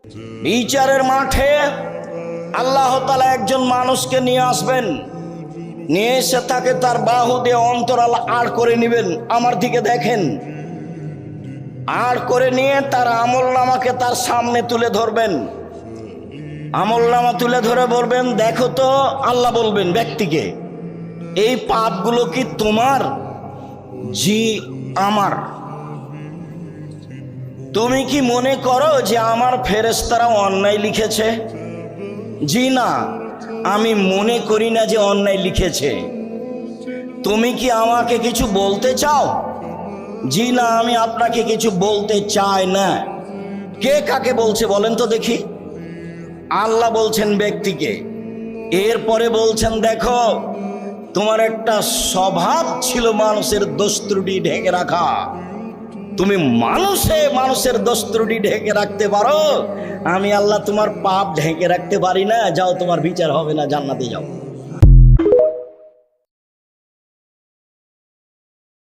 বিচারের মাঠে আল্লাহ তাআলা একজন মানুষকে নিয়ে আসবেন, নিয়ে এসে তাকে তার বাহু দিয়ে অন্তরাল আড় করে নেবেন। আমার দিকে দেখেন, আড় করে নিয়ে তার আমলনামাকে তার সামনে তুলে ধরবেন। আমলনামা তুলে ধরে বলবেন, দেখো তো, আল্লাহ বলবেন ব্যক্তিকে, এই পাপগুলো কি তোমার? জি আমার। তুমি কি মনে করো যে আমার ফেরেশতারা অন্যায় লিখেছে? জি না, আমি মনে করি না যে অন্যায় লিখেছে। তুমি কি আমাকে কিছু বলতে চাও? জি না, আমি আপনাকে কিছু বলতে চাই না। কে কাকে বলছে বলেন তো দেখি? আল্লাহ বলছেন ব্যক্তিকে। এরপরে বলছেন, দেখো, তোমার একটা স্বভাব ছিল মানুষের দোষ ত্রুটি ঢেকে রাখা। তুমি মানুষের দোষ ত্রুটি ঢেকে রাখতে পারো, আমি আল্লাহ তোমার পাপ ঢেকে রাখতে পারি না। যাও, তোমার বিচার হবে না, জান্নাতে যাও।